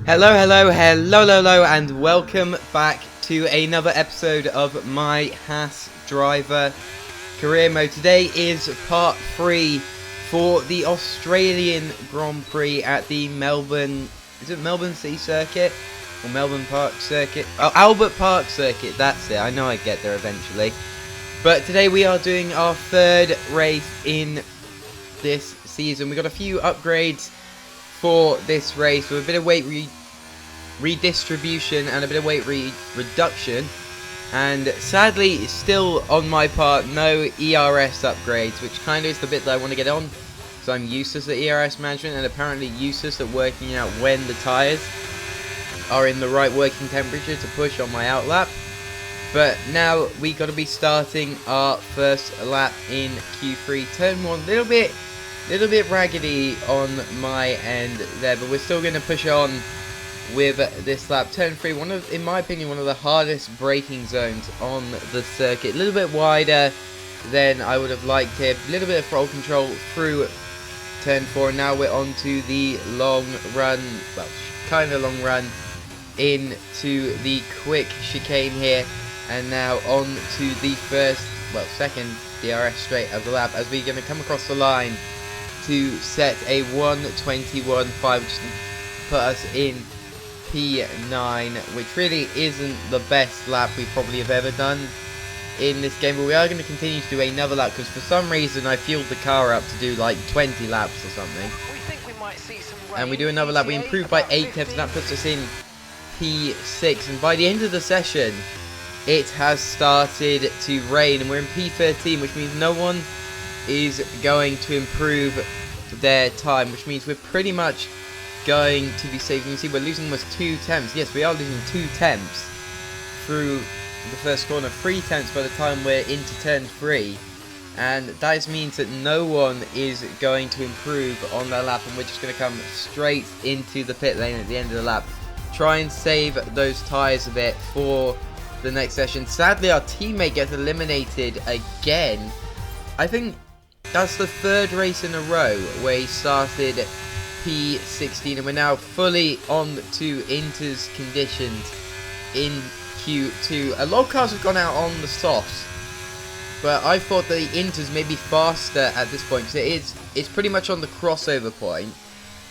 Hello, and welcome back to another episode of my Haas driver career mode. Today is part 3 for the Australian Grand Prix at the Melbourne City Circuit? Or Melbourne Park Circuit? Oh, Albert Park Circuit, that's it. I know I get there eventually. But today we are doing our third race in this season. We got a few upgrades for this race with a bit of weight redistribution and a bit of weight reduction, and sadly still on my part no ERS upgrades, which kind of is the bit that I want to get on, because I'm useless at ERS management and apparently useless at working out when the tyres are in the right working temperature to push on my outlap. But now we got to be starting our first lap in Q3. Turn 1, little bit raggedy on my end there, but we're still going to push on with this lap. Turn 3, in my opinion, one of the hardest braking zones on the circuit. A little bit wider than I would have liked here. A little bit of throttle control through turn 4. And now we're on to the long run, well, kind of long run into the quick chicane here. And now on to the second DRS straight of the lap, as we're going to come across the line to set a 1:21.5, which put us in P9, which really isn't the best lap we probably have ever done in this game. But we are going to continue to do another lap, because for some reason I fueled the car up to do like 20 laps or something. And we do another lap. We improve by 8 tenths, and that puts us in P6. And by the end of the session, it has started to rain, and we're in P13, which means no one is going to improve their time, which means we're pretty much going to be safe. You can see we're losing almost 2 tenths. Yes, we are losing 2 tenths through the first corner, 3 tenths by the time we're into turn 3, and that means that no one is going to improve on their lap, and we're just going to come straight into the pit lane at the end of the lap, try and save those tyres a bit for the next session. Sadly, our teammate gets eliminated again. I think that's the 3rd race in a row where he started P16, and we're now fully on to Inter's conditions in Q2. A lot of cars have gone out on the softs, but I thought that the Inters may be faster at this point, because it's pretty much on the crossover point,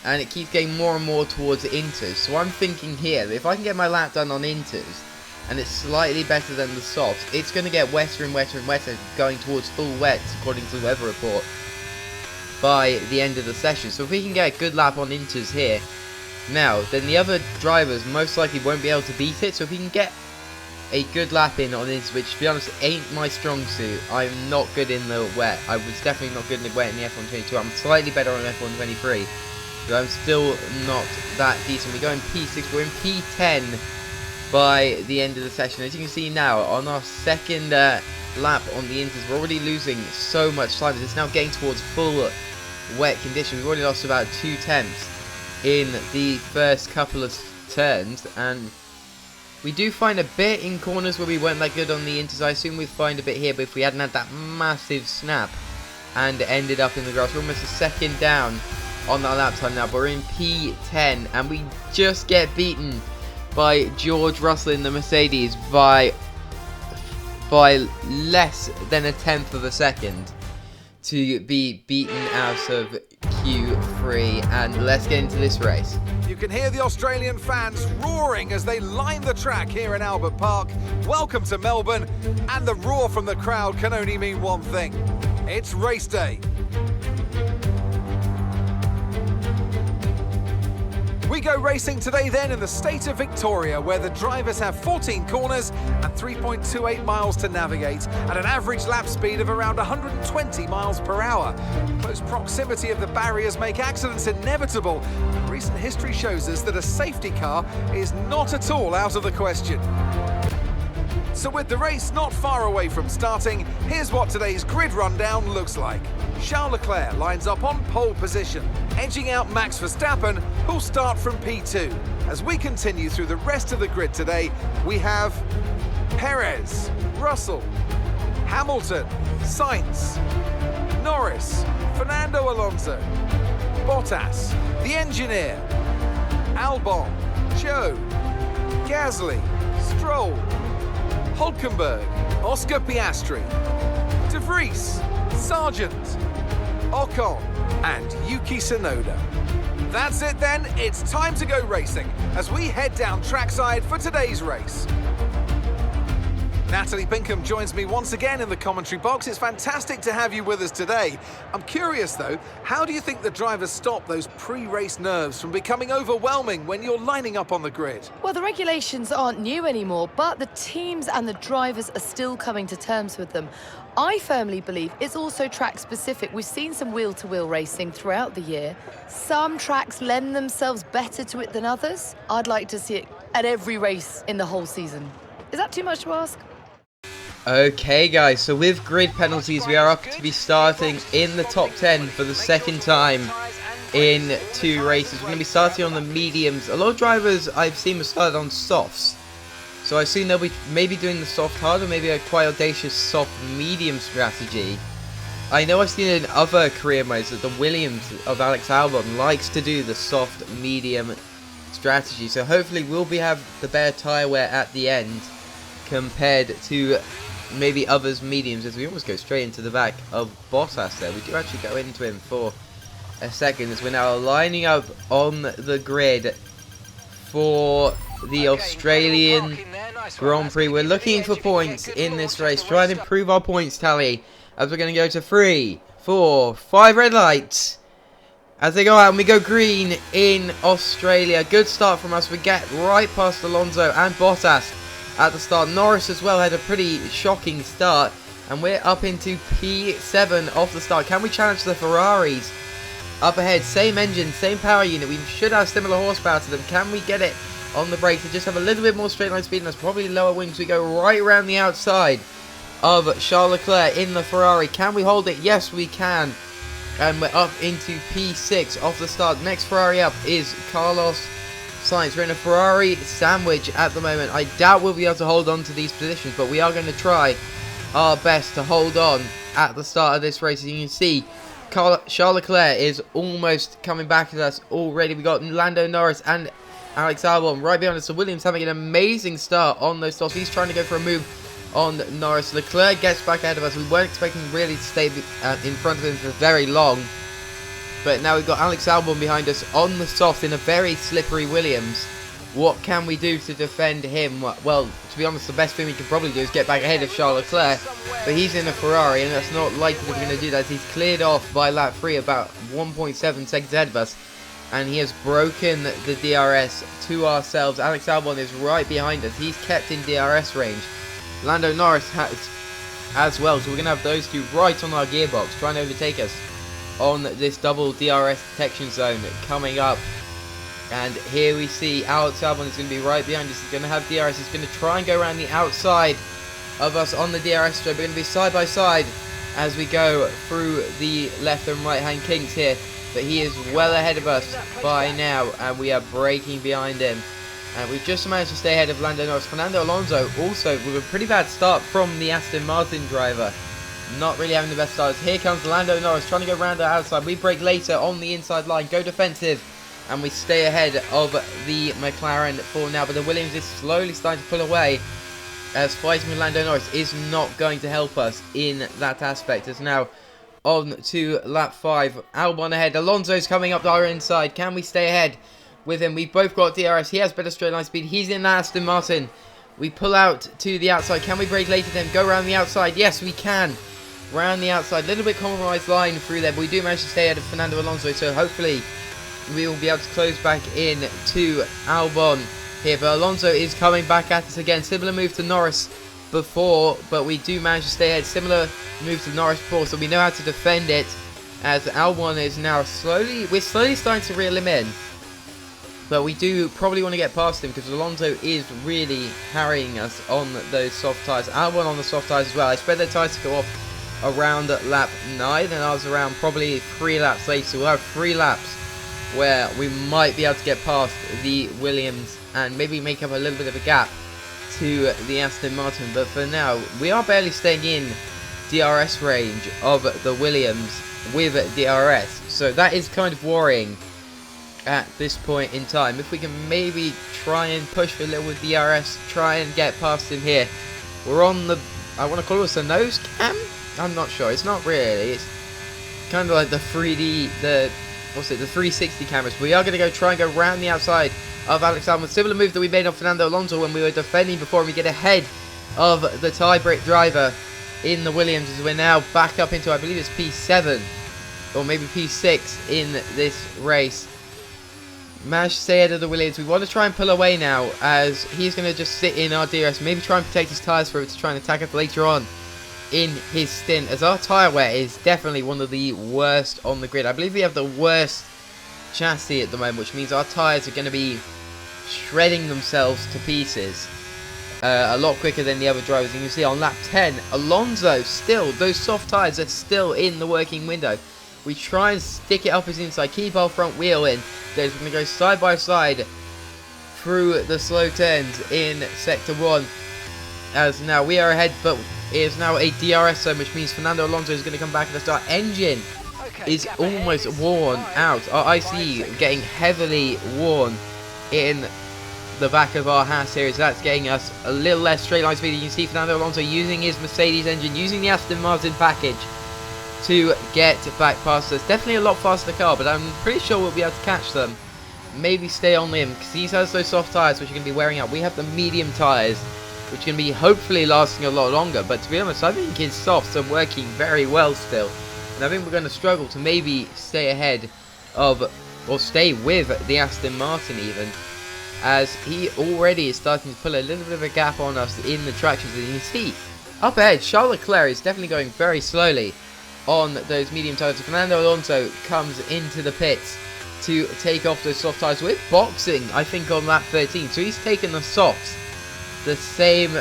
and it keeps getting more and more towards Inters. So I'm thinking here that if I can get my lap done on Inters, and it's slightly better than the softs, it's going to get wetter and wetter and wetter, going towards full wets according to the weather report by the end of the session. So if we can get a good lap on Inters here now, then the other drivers most likely won't be able to beat it. So if we can get a good lap in on Inters, which to be honest ain't my strong suit, I'm not good in the wet. I was definitely not good in the wet in the F1-22. I'm slightly better on F1-23, but I'm still not that decent. We go in P6, we're in P10 by the end of the session. As you can see now, on our second lap on the Inters, we're already losing so much time. It's now getting towards full wet conditions. We've already lost about 2 tenths in the first couple of turns, and we do find a bit in corners where we weren't that good on the Inters. I assume we'd find a bit here, but if we hadn't had that massive snap and ended up in the grass, we're almost a second down on that lap time now. But we're in P10, and we just get beaten by George Russell in the Mercedes by less than 1/10 of a second to be beaten out of Q3. And let's get into this race. You can hear the Australian fans roaring as they line the track here in Albert Park. Welcome to Melbourne, and the roar from the crowd can only mean one thing: it's race day. We go racing today then in the state of Victoria, where the drivers have 14 corners and 3.28 miles to navigate at an average lap speed of around 120 miles per hour. Close proximity of the barriers make accidents inevitable. Recent history shows us that a safety car is not at all out of the question. So with the race not far away from starting, here's what today's grid rundown looks like. Charles Leclerc lines up on pole position, edging out Max Verstappen, who'll start from P2. As we continue through the rest of the grid today, we have Perez, Russell, Hamilton, Sainz, Norris, Fernando Alonso, Bottas, the engineer, Albon, Joe, Gasly, Stroll, Hulkenberg, Oscar Piastri, De Vries, Sargent, Ocon, and Yuki Tsunoda. That's it then, it's time to go racing as we head down trackside for today's race. Natalie Pinkham joins me once again in the commentary box. It's fantastic to have you with us today. I'm curious though, how do you think the drivers stop those pre-race nerves from becoming overwhelming when you're lining up on the grid? Well, the regulations aren't new anymore, but the teams and the drivers are still coming to terms with them. I firmly believe it's also track specific. We've seen some wheel-to-wheel racing throughout the year. Some tracks lend themselves better to it than others. I'd like to see it at every race in the whole season. Is that too much to ask? Okay guys, so with grid penalties we are up to be starting in the top 10 for the second time in 2 races. We're going to be starting on the mediums. A lot of drivers I've seen have started on softs. So I assume they'll be maybe doing the soft hard or maybe a quite audacious soft medium strategy. I know I've seen in other career modes that the Williams of Alex Albon likes to do the soft medium strategy. So hopefully we'll have the better tyre wear at the end compared to maybe others mediums, as we almost go straight into the back of Bottas there. We do actually go into him for a second as we're now lining up on the grid for the Australian Grand Prix. We're looking for points in this race, trying to improve our points tally as we're going to go to 3, 4, 5 red lights as they go out and we go green in Australia. Good start from us. We get right past Alonso and Bottas at the start. Norris as well had a pretty shocking start and we're up into P7 off the start. Can we challenge the Ferraris up ahead? Same engine, same power unit. We should have similar horsepower to them. Can we get it on the brakes to just have a little bit more straight line speed and that's probably lower wings? We go right around the outside of Charles Leclerc in the Ferrari. Can we hold it? Yes we can. And we're up into P6 off the start. Next Ferrari up is Carlos Sainz. We're in a Ferrari sandwich at the moment. I doubt we'll be able to hold on to these positions, but we are going to try our best to hold on at the start of this race. As you can see, Charles Leclerc is almost coming back at us already. We got Lando Norris and Alex Albon right behind us. So Williams having an amazing start on those softs. He's trying to go for a move on Norris. Leclerc gets back ahead of us. We weren't expecting really to stay in front of him for very long. But now we've got Alex Albon behind us on the soft in a very slippery Williams. What can we do to defend him? Well, to be honest, the best thing we can probably do is get back ahead of Charles Leclerc. But he's in a Ferrari, and that's not likely that we're going to do that. He's cleared off by lap 3 about 1.7 seconds ahead of us. And he has broken the DRS to ourselves. Alex Albon is right behind us. He's kept in DRS range. Lando Norris has as well. So we're going to have those two right on our gearbox, trying to overtake us on this double DRS detection zone coming up. And here we see Alex Albon is going to be right behind us. He's going to have DRS. He's going to try and go around the outside of us on the DRS strip. We're going to be side by side as we go through the left and right hand kinks here. But he is well ahead of us by now, and we are braking behind him. And we've just managed to stay ahead of Lando Norris. Fernando Alonso also with a pretty bad start from the Aston Martin driver. Not really having the best starts. Here comes Lando Norris trying to go around the outside. We brake later on the inside line, go defensive, and we stay ahead of the McLaren for now. But the Williams is slowly starting to pull away as fighting with Lando Norris is not going to help us in that aspect. As now on to lap 5, Albon ahead. Alonso's coming up our inside. Can we stay ahead with him? We've both got DRS. He has better straight line speed. He's in Aston Martin. We pull out to the outside. Can we brake later then? Go around the outside. Yes, we can. Round the outside. A little bit compromised line through there, but we do manage to stay ahead of Fernando Alonso. So hopefully we will be able to close back in to Albon here. But Alonso is coming back at us again. Similar move to Norris before, but we do manage to stay ahead. Similar move to Norris before, so we know how to defend it. As Albon is now we're slowly starting to reel him in. But we do probably want to get past him because Alonso is really harrying us on those soft tyres. Albon on the soft tyres as well. I expect their tyres to go off around lap 9, and I was around probably 3 laps later. So we'll have 3 laps where we might be able to get past the Williams and maybe make up a little bit of a gap to the Aston Martin. But for now, we are barely staying in DRS range of the Williams with DRS. So that is kind of worrying. at this point in time. If we can maybe try and push for a little with DRS, try and get past him here. We're on the, I want to call this a nose cam? I'm not sure. It's not really. It's kind of like the 3D, the 360 cameras. We are going to go try and go round the outside of Alex Albon. Similar move that we made on Fernando Alonso when we were defending before, and we get ahead of the tie-break driver in the Williams, as we're now back up into, I believe it's P7 or maybe P6 in this race. Managed to stay ahead of the Williams. We want to try and pull away now, as he's going to just sit in our DRS, maybe try and protect his tyres for it to try and attack us later on in his stint, as our tyre wear is definitely one of the worst on the grid. I believe we have the worst chassis at the moment, which means our tyres are going to be shredding themselves to pieces a lot quicker than the other drivers. You can see on lap 10, Alonso still, those soft tyres are still in the working window. We try and stick it up his inside, keep our front wheel in. We're going to go side by side through the slow turns in sector 1, as now we are ahead, but it is now a DRS zone, which means Fernando Alonso is going to come back at the start. Engine is almost worn out. Our ICE getting heavily worn in the back of our Haas series. That's getting us a little less straight line speed. You can see Fernando Alonso using his Mercedes engine, using the Aston Martin package to get back past us. Definitely a lot faster car, but I'm pretty sure we'll be able to catch them. Maybe stay on him, because he has those soft tyres which are going to be wearing out. We have the medium tyres, which are going to be hopefully lasting a lot longer. But to be honest, I think his softs are working very well still. And I think we're going to struggle to maybe stay ahead of, or stay with the Aston Martin even, as he already is starting to pull a little bit of a gap on us in the traction. As you can see, up ahead, Charles Leclerc is definitely going very slowly on those medium tyres. Fernando Alonso comes into the pits to take off those soft tyres. We're boxing, I think, on lap 13, so he's taken the softs the same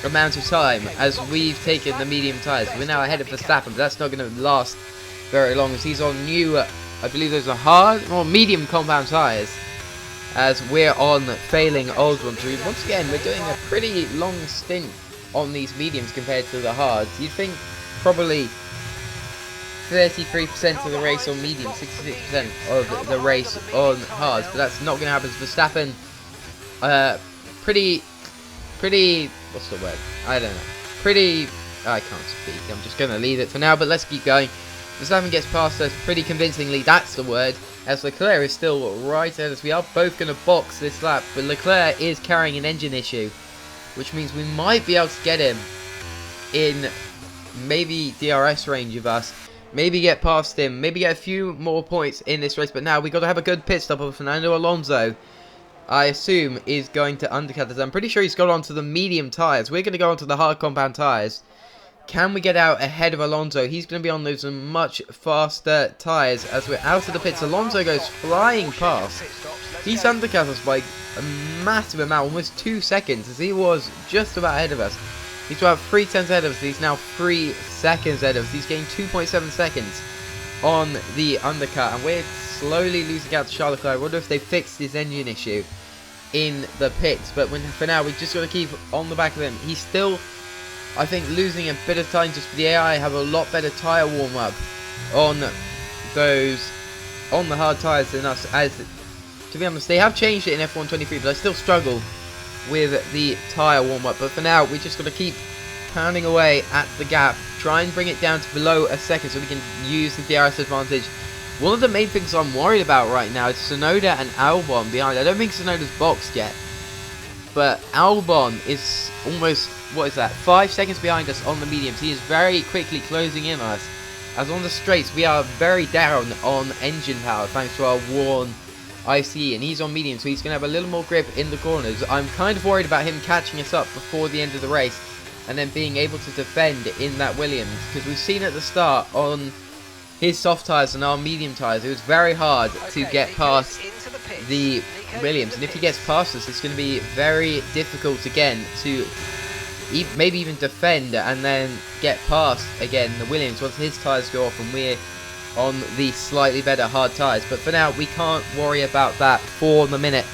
amount of time as we've taken the medium tyres. We're now ahead of Verstappen, but that's not going to last very long, as he's on new, I believe those are hard or medium compound tyres, as we're on failing old ones. Once again, we're doing a pretty long stint on these mediums compared to the hards. You'd think probably 33% of the race on medium, 66% of the race on hards, but that's not going to happen. Verstappen, pretty, what's the word? I don't know. I can't speak. I'm just going to leave it for now, but let's keep going. Verstappen gets past us pretty convincingly, that's the word, as Leclerc is still right ahead of us. We are both going to box this lap, but Leclerc is carrying an engine issue, which means we might be able to get him in maybe DRS range of us. Maybe get past him, maybe get a few more points in this race, but now we've got to have a good pit stop of Fernando Alonso. I assume is going to undercut us. I'm pretty sure he's got onto the medium tyres. We're going to go onto the hard compound tyres. Can we get out ahead of Alonso? He's going to be on those much faster tyres as we're out of the pits. Alonso goes flying past. He's undercut us by a massive amount, almost 2 seconds, as he was just about ahead of us. He's about 3 tenths ahead of us. He's now 3 seconds ahead of us. He's getting 2.7 seconds on the undercut, and we're slowly losing out to Charles Leclerc. I wonder if they fixed his engine issue in the pits, but for now, we just got to keep on the back of him. He's still, I think, losing a bit of time just for the AI have a lot better tyre warm-up on those, on the hard tyres than us. As, to be honest, they have changed it in F1-23, but I still struggle with the tyre warm-up. But for now, we just got to keep pounding away at the gap, try and bring it down to below a second so we can use the DRS advantage. One of the main things I'm worried about right now is Tsunoda and Albon behind. I don't think Tsunoda's boxed yet, but Albon is almost, what is that, 5 seconds behind us on the mediums. He is very quickly closing in on us, as on the straights we are very down on engine power thanks to our worn ICE, and he's on medium, so he's going to have a little more grip in the corners. I'm kind of worried about him catching us up before the end of the race and then being able to defend in that Williams, because we've seen at the start on his soft tyres and our medium tyres, it was very hard to get past the Williams, and if he gets past us, it's going to be very difficult again to maybe even defend and then get past again the Williams once his tyres go off and we're on the slightly better hard tyres. But for now, we can't worry about that for the minute.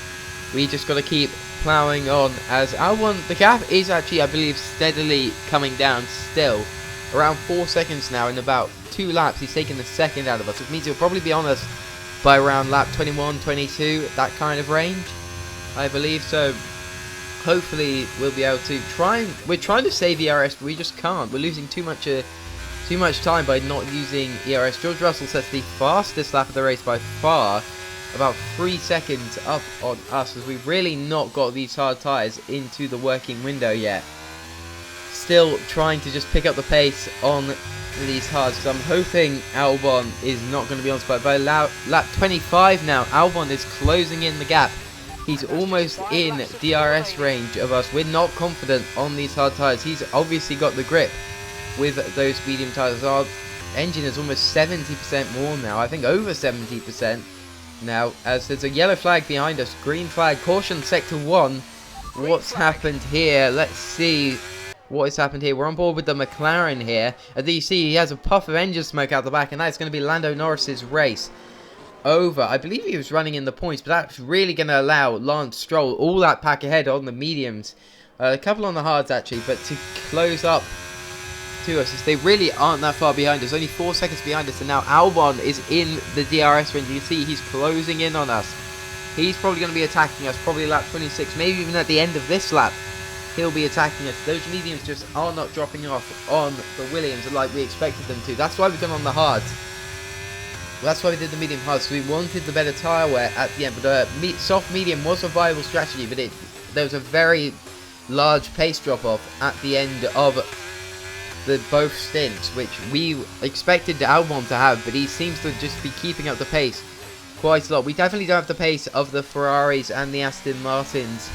We just got to keep ploughing on, as Albon, the gap is actually, I believe, steadily coming down still. Around 4 seconds now in about 2 laps. He's taken the second out of us, which means he'll probably be on us by around lap 21, 22, that kind of range, I believe. So hopefully we'll be able to we're trying to save ERS, but we just can't. We're losing too much time by not using ERS. George Russell sets the fastest lap of the race by far, about 3 seconds up on us, as we've really not got these hard tyres into the working window yet. Still trying to just pick up the pace on these hards, so I'm hoping Albon is not going to be on spot. By lap 25 now, Albon is closing in the gap. He's almost in DRS range of us. We're not confident on these hard tyres. He's obviously got the grip with those medium tyres. Our engine is almost 70% more now. I think over 70% now, as there's a yellow flag behind us. Green flag, caution sector 1. What's happened here? Let's see what has happened here. We're on board with the McLaren here. As you see, he has a puff of engine smoke out the back, and that's going to be Lando Norris's race over. I believe he was running in the points, but that's really going to allow Lance Stroll all that pack ahead on the mediums. A couple on the hards actually, but to close up to us, as they really aren't that far behind us, only 4 seconds behind us, and now Albon is in the DRS range. You can see he's closing in on us. He's probably going to be attacking us, probably lap 26, maybe even at the end of this lap. He'll be attacking us. Those mediums just are not dropping off on the Williams like we expected them to. That's why we've gone on the hards. That's why we did the medium hards. So we wanted the better tyre wear at the end, but soft medium was a viable strategy, but there was a very large pace drop off at the end of both stints, which we expected Albon to have, but he seems to just be keeping up the pace quite a lot. We definitely don't have the pace of the Ferraris and the Aston Martins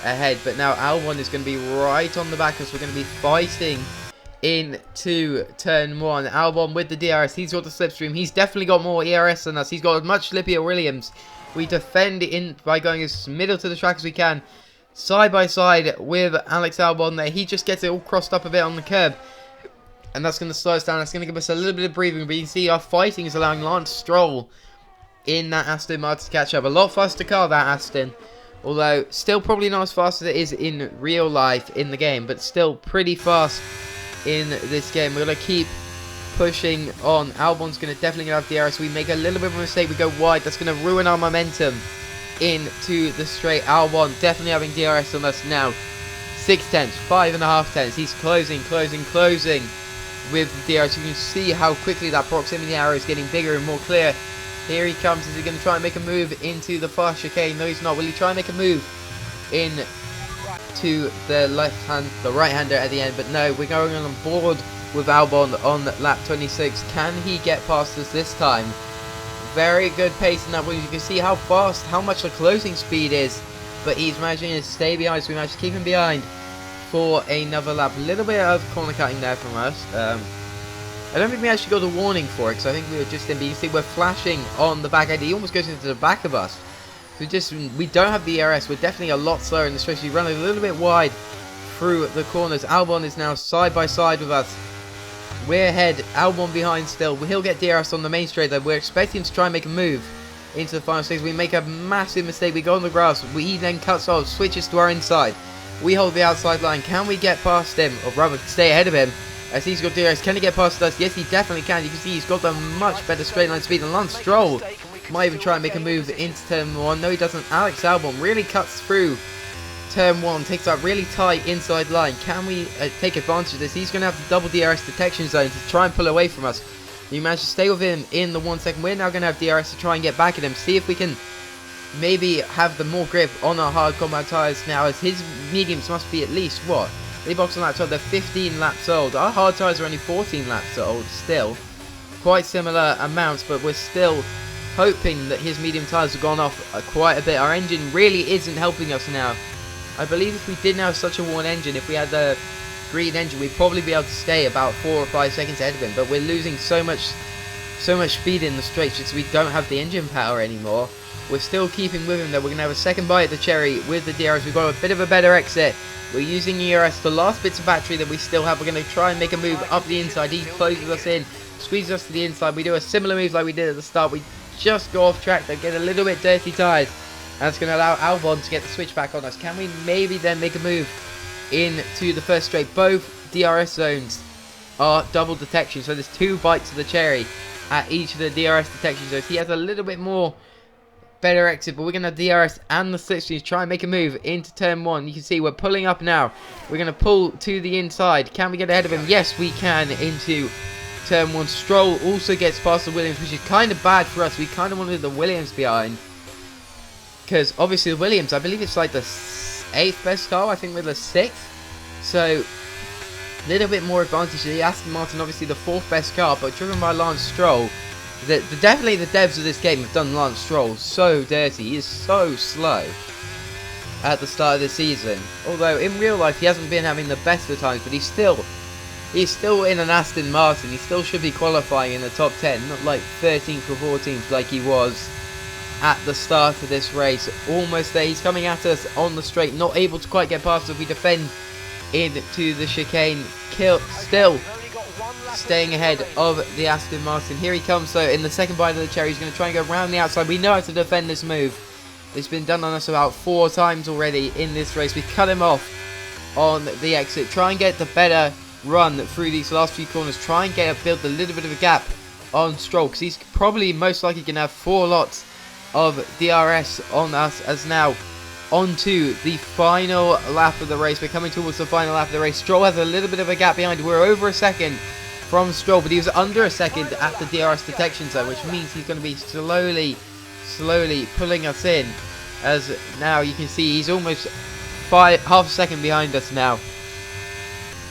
ahead, but now Albon is going to be right on the back of us. We're going to be fighting into turn 1. Albon with the DRS, he's got the slipstream. He's definitely got more ERS than us. He's got a much slippier Williams. We defend in by going as middle to the track as we can, side by side with Alex Albon there. He just gets it all crossed up a bit on the curb, and that's going to slow us down. That's going to give us a little bit of breathing, but you can see our fighting is allowing Lance Stroll in that Aston Martin to catch up. A lot faster car, that Aston. Although, still probably not as fast as it is in real life in the game, but still pretty fast in this game. We're going to keep pushing on. Albon's going to definitely have DRS. We make a little bit of a mistake. We go wide. That's going to ruin our momentum into the straight. Albon definitely having DRS on us now. 6 tenths, 5.5 tenths. He's closing with the DRS. You can see how quickly that proximity arrow is getting bigger and more clear. Here he comes. Is he going to try and make a move into the fast chicane? No, he's not. Will he try and make a move in to the right-hander at the end? But no, we're going on board with Albon on lap 26. Can he get past us this time? Very good pace in that one. You can see how fast, how much the closing speed is. But he's managing to stay behind, so we managed to keep him behind for another lap. A little bit of corner cutting there from us. I don't think we actually got a warning for it, because I think we were just in. But you see we're flashing on the back end. He almost goes into the back of us. So we don't have the ERS. We're definitely a lot slower in the stretch. We run a little bit wide through the corners. Albon is now side by side with us. We're ahead. Albon behind still. He'll get DRS on the main straight though. We're expecting to try and make a move into the final stage. We make a massive mistake. We go on the grass. He then cuts off, switches to our inside. We hold the outside line. Can we get past him? Or rather, stay ahead of him, as he's got DRS. Can he get past us? Yes, he definitely can. You can see he's got a much better straight line speed than Lance Stroll. Might even try and make a move into turn 1. No, he doesn't. Alex Albon really cuts through turn 1. Takes that really tight inside line. Can we take advantage of this? He's going to have the double DRS detection zone to try and pull away from us. We managed to stay with him in the 1 second. We're now going to have DRS to try and get back at him. See if we can maybe have the more grip on our hard combat tyres now, as his mediums must be at least, what? They box on lap 12, they're 15 laps old. Our hard tyres are only 14 laps old still. Quite similar amounts, but we're still hoping that his medium tyres have gone off quite a bit. Our engine really isn't helping us now. I believe if we didn't have such a worn engine, if we had the green engine, we'd probably be able to stay about 4 or 5 seconds ahead of him. But we're losing so much speed in the straights because we don't have the engine power anymore. We're still keeping with him though. We're going to have a second bite at the cherry with the DRS. We've got a bit of a better exit. We're using ERS, the last bits of battery that we still have. We're going to try and make a move up the inside. He closes us in, squeezes us to the inside. We do a similar move like we did at the start. We just go off track, they get a little bit dirty tyres. And it's going to allow Albon to get the switch back on us. Can we maybe then make a move into the first straight? Both DRS zones are double detection, so there's 2 bites of the cherry at each of the DRS detection zones. He has a little bit more better exit, but we're going to have DRS and the slipstreams try and make a move into turn 1. You can see we're pulling up now. We're going to pull to the inside. Can we get ahead of him? Yes, we can into turn 1. Stroll also gets past the Williams, which is kind of bad for us. We kind of wanted the Williams behind, because obviously the Williams, I believe it's like the 8th best car. I think we're the 6th. So a little bit more advantage to the Aston Martin, obviously the 4th best car, but driven by Lance Stroll. Definitely the devs of this game have done Lance Stroll so dirty. He is so slow at the start of the season. Although in real life he hasn't been having the best of times, but he's still in an Aston Martin. He still should be qualifying in the top 10, not like 13th or 14th like he was at the start of this race. Almost there. He's coming at us on the straight, not able to quite get past us. We defend into the chicane. Still staying ahead of the Aston Martin. Here he comes, so in the second bite of the cherry, he's going to try and go around the outside. We know how to defend this move. It's been done on us about 4 times already in this race. We cut him off on the exit. Try and get the better run through these last few corners. Try and build a little bit of a gap on Stroll, because he's probably most likely going to have 4 lots of DRS on us. As now onto the final lap of the race. We're coming towards the final lap of the race. Stroll has a little bit of a gap behind. We're over a second from Stroll, but he was under a second at the DRS detection zone, which means he's going to be slowly pulling us in. As now you can see he's almost half a second behind us now.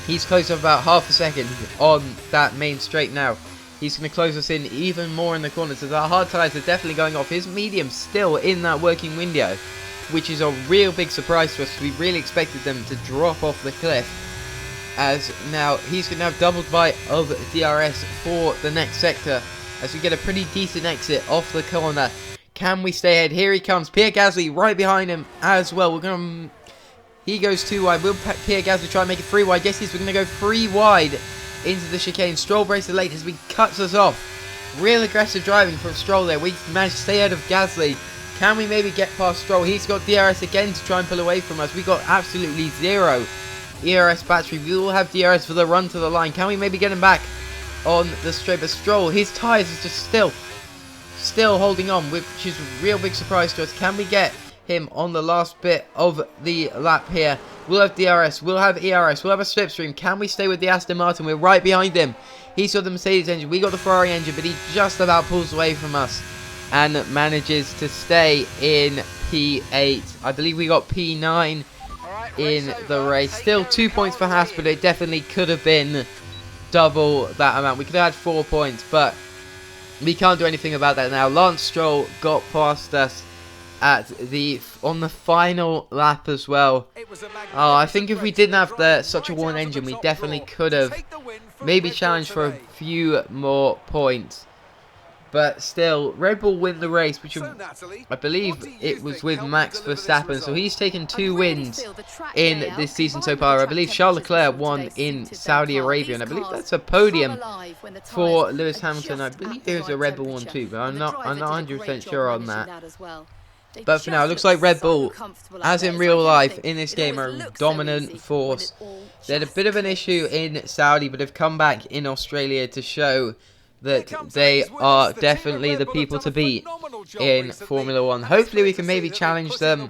He's close to about half a second on that main straight now. He's going to close us in even more in the corners. So our hard tyres are definitely going off. His medium's still in that working window, which is a real big surprise to us. We really expected them to drop off the cliff. As now he's going to have double bite of DRS for the next sector, as we get a pretty decent exit off the corner. Can we stay ahead? Here he comes. Pierre Gasly right behind him as well. He goes 2 wide. Will Pierre Gasly try and make it 3 wide? Yes, we're going to go 3 wide into the chicane. Stroll braces late as we cuts us off. Real aggressive driving from Stroll there. We managed to stay ahead of Gasly. Can we maybe get past Stroll? He's got DRS again to try and pull away from us. We got absolutely 0 ERS battery. We will have DRS for the run to the line. Can we maybe get him back on the straight? But Stroll, his tyres is just still holding on, which is a real big surprise to us. Can we get him on the last bit of the lap here? We'll have DRS, we'll have ERS, we'll have a slipstream. Can we stay with the Aston Martin? We're right behind him. He's got the Mercedes engine, we got the Ferrari engine, but he just about pulls away from us and manages to stay in P8. I believe we got P9 in the race. Still 2 points for Haas, but it definitely could have been double that amount. We could have had 4 points, but we can't do anything about that now. Lance Stroll got past us on the final lap as well. Oh, I think if we didn't have such a worn engine, we definitely could have maybe challenged for a few more points. But still, Red Bull win the race, which I believe it was with Max Verstappen. So he's taken 2 wins in this season so far. I believe Charles Leclerc won in Saudi Arabia, and I believe that's a podium for Lewis Hamilton. I believe there's a Red Bull one too, but I'm not 100% sure on that. But for now, it looks like Red Bull, as in real life, in this game, are a dominant force. They had a bit of an issue in Saudi, but have come back in Australia to show that they are definitely the people to beat in Formula 1. Hopefully we can maybe challenge them,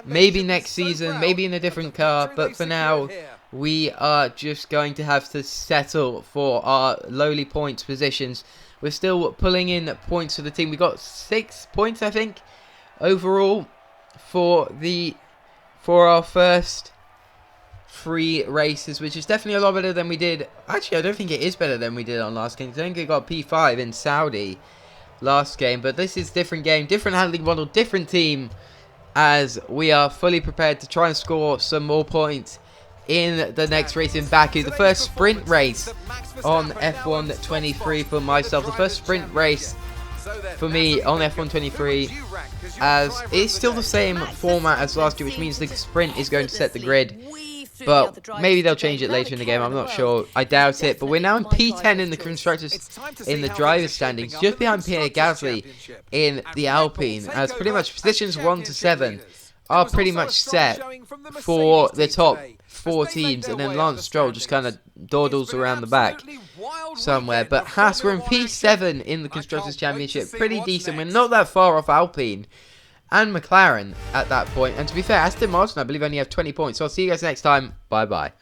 maybe next season, maybe in a different car, but for now we are just going to have to settle for our lowly points positions. We're still pulling in points for the team. We got 6 points, I think, overall for our first 3 races, which is definitely a lot better than we did. Actually, I don't think it is better than we did on last game. I think we got P5 in Saudi last game, but this is different game, different handling model, different team, as we are fully prepared to try and score some more points in the next race in Baku. The first sprint race on F1-23 for myself. The first sprint race for me on F1-23, as it's still the same format as last year, which means the sprint is going to set the grid. But maybe they'll change it later in the game, I'm not sure. I doubt it. But we're now in P10 in the constructors, in the driver's standings, just behind Pierre Gasly in the Alpine, as pretty much positions 1 to 7 are pretty much set for the top 4 teams, and then Lance Stroll just kind of dawdles around the back. somewhere. But Haas were in P7 in the Constructors' Championship. Pretty decent. We're not that far off Alpine and McLaren at that point. And to be fair, Aston Martin, I believe, only have 20 points. So I'll see you guys next time. Bye-bye.